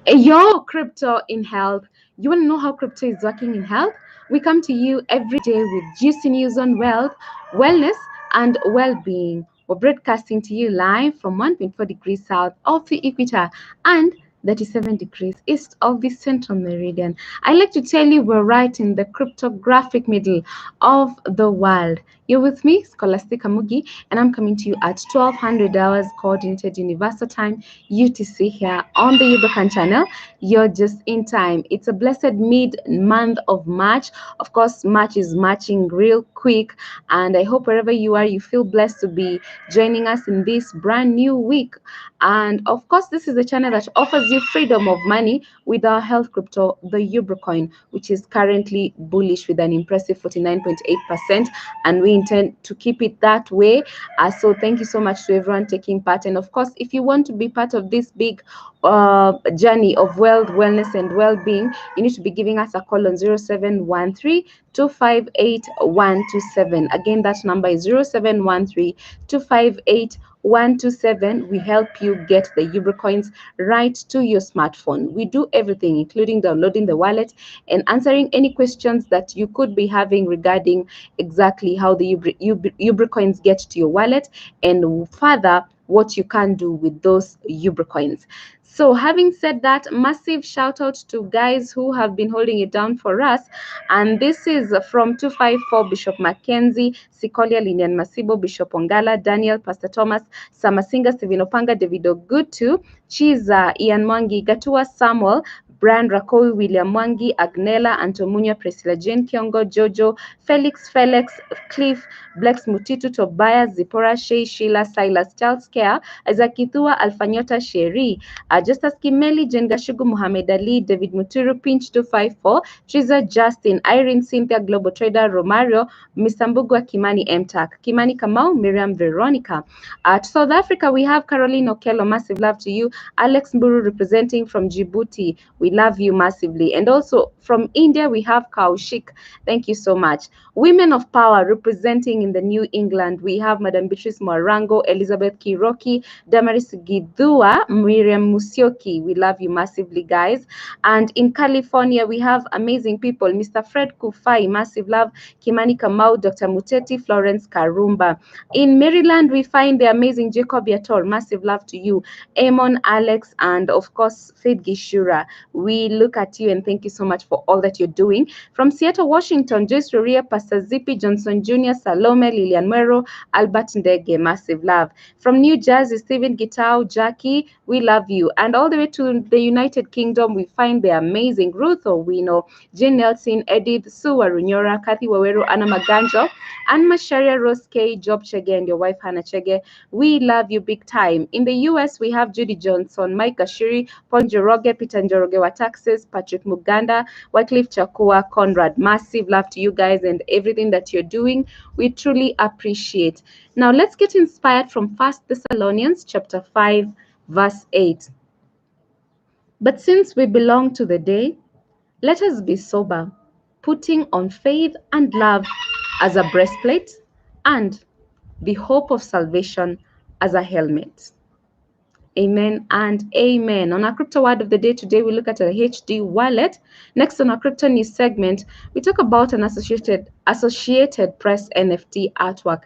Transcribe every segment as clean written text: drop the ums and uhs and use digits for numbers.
Your crypto in health. You want to know how crypto is working in health? We come to you every day with juicy news on wealth, wellness, and well-being. We're broadcasting to you live from 1.4 degrees south of the equator and 37 degrees east of the central meridian. I like to tell you we're right in the cryptographic middle of the world. You're with me, Scholastica Mugi, and I'm coming to you at 1200 hours coordinated universal time UTC here on the Ubricoin channel. You're just in time. It's a blessed mid-month of March. Of course, March is marching real quick, and I hope wherever you are, you feel blessed to be joining us in this brand new week. And of course, this is a channel that offers you freedom of money with our health crypto, the Ubricoin, which is currently bullish with an impressive 49.8%, and we intend to keep it that way. So thank you so much to everyone taking part. And of course, if you want to be part of this big journey of wealth, wellness, and well-being, you need to be giving us a call on 0713 258 127. Again, that number is 0713 258 127. We help you get the Ubricoins right to your smartphone. We do everything, including downloading the wallet and answering any questions that you could be having regarding exactly how the Ubricoins get to your wallet and further what you can do with those Ubricoins. So having said that, massive shout out to guys who have been holding it down for us. And this is from 254 Bishop Mackenzie, Sikolia, Linian Masibo, Bishop Ongala, Daniel, Pastor Thomas, Samasinga, Stephen Opanga, Davido Gutu, Chiza, Ian Mwangi, Gatua Samuel, Brian Rakoi, William Mwangi, Agnella, Antomunya, Priscilla Jane Kiongo, Jojo, Felix, Cliff, Blex Mutitu, Tobias, Zipporah, Shay, Sheila, Silas, Charles Care, Isaac Ithua, Alfanyota, Sheri, Justus Kimeli, Jen Gashugu, Muhammad Ali, David Muturu, Pinch 254, Triza Justin, Irene Cynthia, Global Trader, Romario, Mr. Mbugua, Kimani MTAC, Kimani Kamau, Miriam Veronica. To South Africa, we have Caroline Okello, massive love to you. Alex Mburu representing from Djibouti, we love you massively. And also from India, we have Kaushik, thank you so much. Women of Power representing in the New England, we have Madam Beatrice Morango, Elizabeth Kiroki, Damaris Gidua, Miriam Musioki. We love you massively, guys. And in California, we have amazing people. Mr. Fred Kufai, massive love. Kimani Kamau, Dr. Muteti, Florence Karumba. In Maryland, we find the amazing Jacob Yator. Massive love to you. Amon, Alex, and of course, Faith Gishura. We look at you and thank you so much for all that you're doing. From Seattle, Washington, Joyce Roria, Pastor Zippy, Johnson Jr., Salome, Lilian Muero, Albert Ndege, massive love. From New Jersey, Stephen Gitao, Jackie, we love you. And all the way to the United Kingdom, we find the amazing Ruth Owino, Jane Nelson, Edith, Sue Warunyora, Kathy Waweru, Anna Maganjo, and Masharia Rose K, Job Chege, and your wife Hannah Chege. We love you big time. In the US, we have Judy Johnson, Mike Gashiri, Paul Njoroge, Peter Njoroge wa Taxes, Patrick Muganda, Wycliffe Chakua, Conrad. Massive love to you guys and everything that you're doing. We truly appreciate. Now let's get inspired from 1 Thessalonians chapter 5, verse 8. But since we belong to the day, let us be sober, putting on faith and love as a breastplate and the hope of salvation as a helmet. Amen and amen. On our crypto word of the day today, we look at a HD wallet. Next on our crypto news segment, we talk about an Associated Press NFT artwork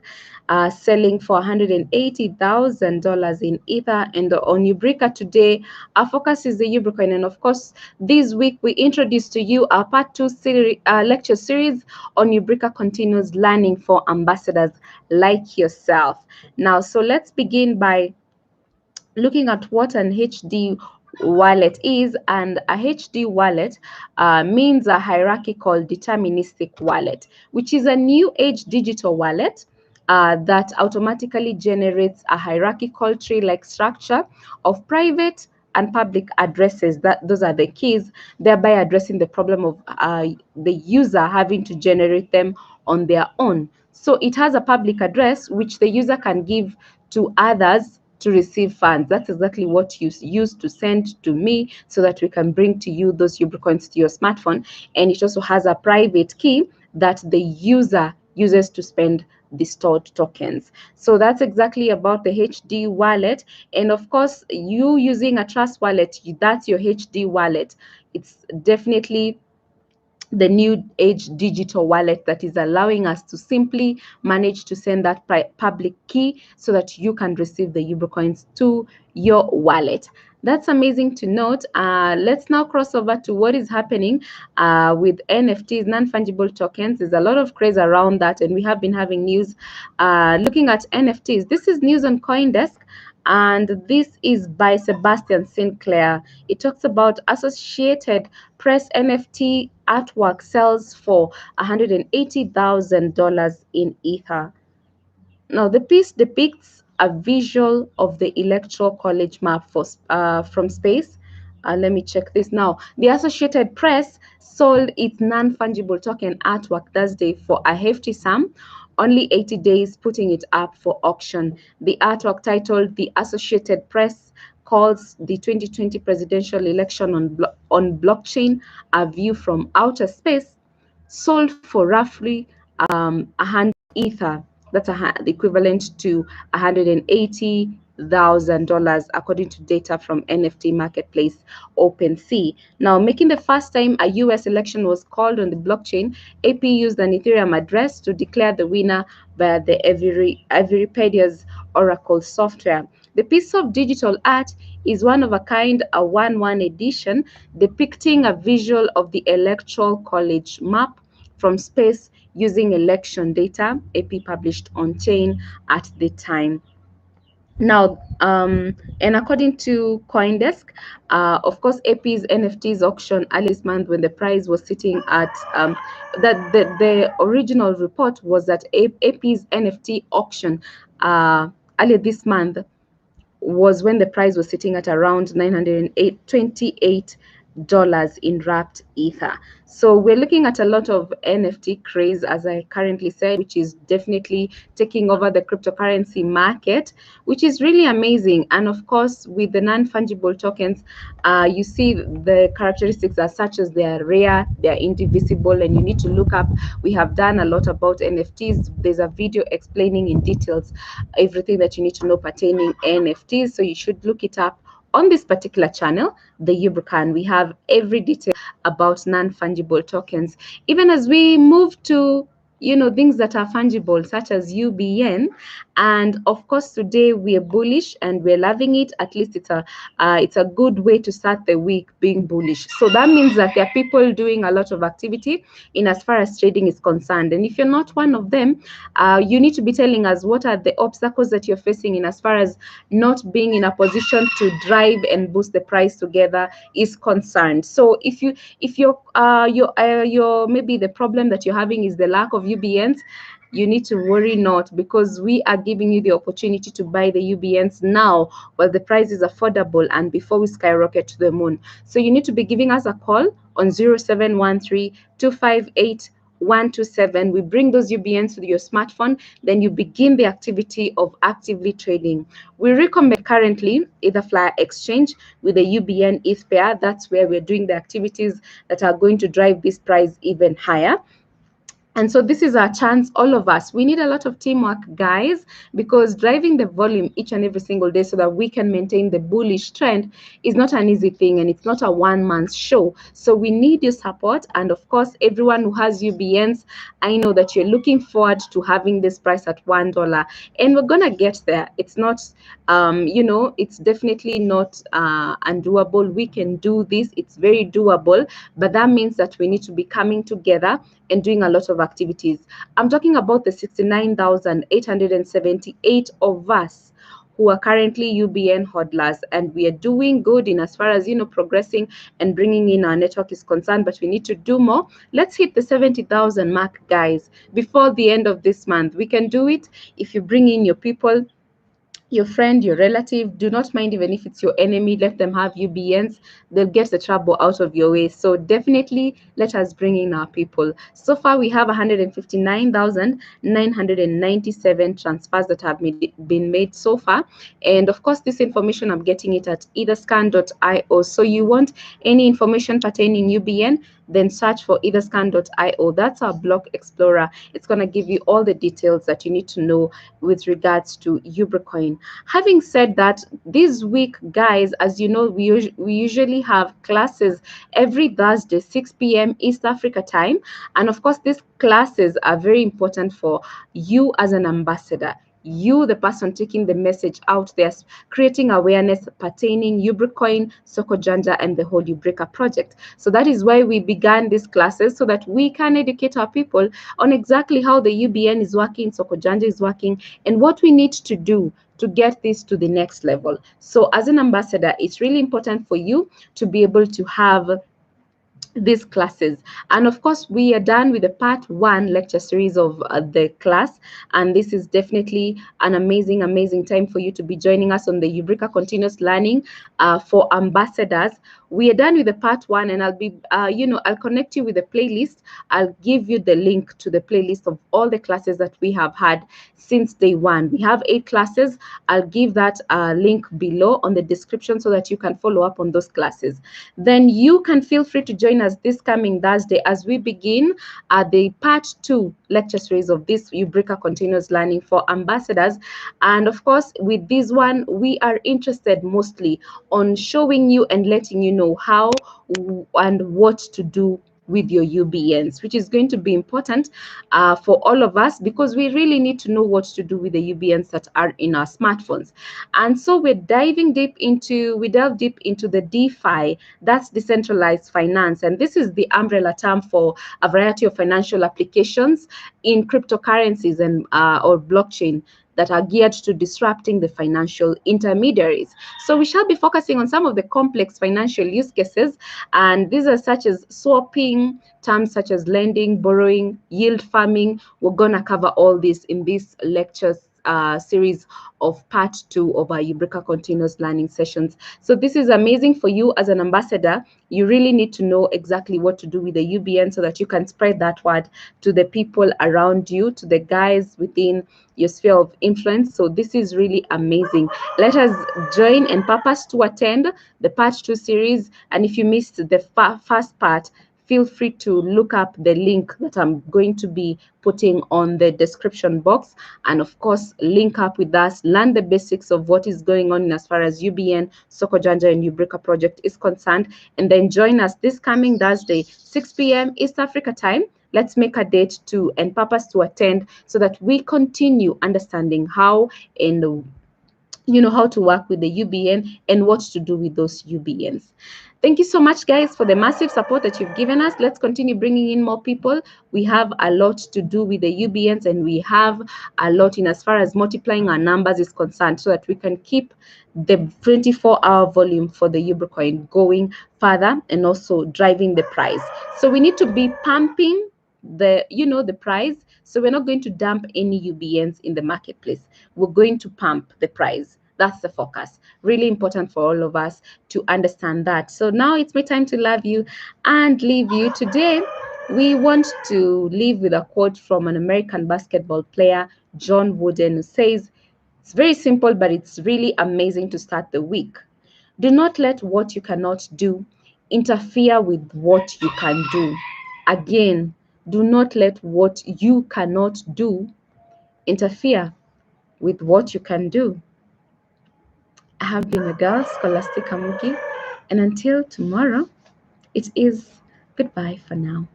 selling for $180,000 in Ether. And on Ubrica today, our focus is the Ubricoin. And of course, this week we introduce to you our part 2 lecture series on Ubrica continuous learning for ambassadors like yourself. Now, so let's begin by looking at what an HD wallet is. And a HD wallet means a hierarchical deterministic wallet, which is a new age digital wallet that automatically generates a hierarchical tree-like structure of private and public addresses. Those are the keys, thereby addressing the problem of the user having to generate them on their own. So it has a public address which the user can give to others to receive funds. That's exactly what you use to send to me so that we can bring to you those Ubricoins to your smartphone. And it also has a private key that the user uses to spend the stored tokens. So that's exactly about the HD wallet. And of course, you using a trust wallet, that's your HD wallet. It's definitely the new age digital wallet that is allowing us to simply manage to send that public key so that you can receive the Ubricoins to your wallet. That's amazing to note. Let's now cross over to what is happening with NFTs, non-fungible tokens. There's a lot of craze around that, and we have been having news looking at NFTs. This is news on CoinDesk, and this is by Sebastian Sinclair. It talks about Associated Press NFT artwork sells for $180,000 in Ether. Now, the piece depicts a visual of the Electoral College map from space. Let me check this now. The Associated Press sold its non-fungible token artwork Thursday for a hefty sum, only 80 days putting it up for auction. The artwork, titled "The Associated Press Calls the 2020 Presidential Election on Blockchain, a View from Outer Space," sold for roughly 100 Ether. That's the equivalent to $180,000 according to data from NFT marketplace OpenSea. Now, making the first time a US election was called on the blockchain, AP used an Ethereum address to declare the winner via the Everipedia's Oracle software. The piece of digital art is one of a kind, a 1/1 edition depicting a visual of the Electoral College map from space using election data, AP published on chain at the time. Now, and according to CoinDesk, of course, AP's NFTs auction early this month, when the price was sitting at that the original report was that AP's NFT auction earlier this month was when the price was sitting at around $928 in wrapped Ether. So we're looking at a lot of NFT craze, as I currently said, which is definitely taking over the cryptocurrency market, which is really amazing. And of course, with the non-fungible tokens, you see the characteristics are such as they are rare, they are indivisible, and you need to look up. We have done a lot about NFTs. There's a video explaining in details everything that you need to know pertaining NFTs. So you should look it up on this particular channel, the Ubricoin. We have every detail about non-fungible tokens. Even as we move to things that are fungible, such as UBN, and of course today we are bullish and we're loving it. At least it's a good way to start the week, being bullish. So that means that there are people doing a lot of activity in as far as trading is concerned. And if you're not one of them, you need to be telling us what are the obstacles that you're facing in as far as not being in a position to drive and boost the price together is concerned. So if you're maybe the problem that you're having is the lack of UBNs, you need to worry not, because we are giving you the opportunity to buy the UBNs now while the price is affordable and before we skyrocket to the moon. So you need to be giving us a call on 0713 258 127. We bring those UBNs to your smartphone, then you begin the activity of actively trading. We recommend currently Etherflyer Exchange with the UBN ETH pair. That's where we're doing the activities that are going to drive this price even higher. And so this is our chance, all of us. We need a lot of teamwork, guys, because driving the volume each and every single day so that we can maintain the bullish trend is not an easy thing, and it's not a one-man show. So we need your support. And of course, everyone who has UBNs, I know that you're looking forward to having this price at $1, and we're gonna get there. It's not, it's definitely not undoable. We can do this. It's very doable, but that means that we need to be coming together and doing a lot of activities. I'm talking about the 69,878 of us who are currently UBN hodlers, and we are doing good in as far as progressing and bringing in our network is concerned, but we need to do more. Let's hit the 70,000 mark, guys, before the end of this month. We can do it if you bring in your people. your friend, your relative, do not mind even if it's your enemy, let them have UBNs. They'll get the trouble out of your way. So definitely let us bring in our people. So far, we have 159,997 transfers that have been made so far. And of course, this information, I'm getting it at etherscan.io. So you want any information pertaining UBN, then search for etherscan.io. That's our block explorer. It's going to give you all the details that you need to know with regards to Ubricoin. Having said that, this week, guys, as you know, we usually have classes every Thursday, 6 p.m. East Africa time. And of course, these classes are very important for you as an ambassador. You, the person taking the message out there, creating awareness pertaining Ubricoin, Sokojanja, and the whole Ubrica project. So that is why we began these classes, so that we can educate our people on exactly how the UBN is working, Sokojanja is working, and what we need to do to get this to the next level. So as an ambassador, it's really important for you to be able to have these classes. And of course, we are done with the part 1 lecture series of the class, and this is definitely an amazing time for you to be joining us on the Ubrica continuous learning for ambassadors. We are done with the part 1, and I'll be I'll connect you with the playlist. I'll give you the link to the playlist of all the classes that we have had since day 1. We have 8 classes. I'll give that link below on the description so that you can follow up on those classes. Then you can feel free to join us this coming Thursday as we begin the part 2 lecture series of this Ubrica continuous learning for ambassadors. And of course, with this one, we are interested mostly on showing you and letting you know how and what to do with your UBNs, which is going to be important for all of us, because we really need to know what to do with the UBNs that are in our smartphones. And so we delve deep into the DeFi, that's decentralized finance. And this is the umbrella term for a variety of financial applications in cryptocurrencies and or blockchain that are geared to disrupting the financial intermediaries. So we shall be focusing on some of the complex financial use cases, and these are such as swapping, terms such as lending, borrowing, yield farming. We're going to cover all this in this lectures series of part 2 of our Ubrica continuous learning sessions. So this is amazing for you as an ambassador. You really need to know exactly what to do with the UBN so that you can spread that word to the people around you, to the guys within your sphere of influence. So this is really amazing. Let us join and purpose to attend the part 2 series. And if you missed the first part, feel free to look up the link that I'm going to be putting on the description box. And of course, link up with us, learn the basics of what is going on as far as UBN, Sokojanja, and Ubrica project is concerned. And then join us this coming Thursday, 6 p.m. East Africa time. Let's make a date to and purpose to attend so that we continue understanding how and how to work with the UBN and what to do with those UBNs. Thank you so much, guys, for the massive support that you've given us. Let's continue bringing in more people. We have a lot to do with the UBNs, and we have a lot in as far as multiplying our numbers is concerned, so that we can keep the 24-hour volume for the Ubricoin going further and also driving the price. So we need to be pumping the price. So we're not going to dump any UBNs in the marketplace. We're going to pump the price. That's the focus. Really important for all of us to understand that. So now it's my time to love you and leave you. Today, we want to leave with a quote from an American basketball player, John Wooden, who says, it's very simple, but it's really amazing to start the week. Do not let what you cannot do interfere with what you can do. Again, do not let what you cannot do interfere with what you can do. I have been a girl, Scholastica Mugi, and until tomorrow, it is goodbye for now.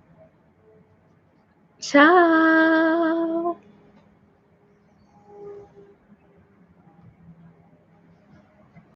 Ciao!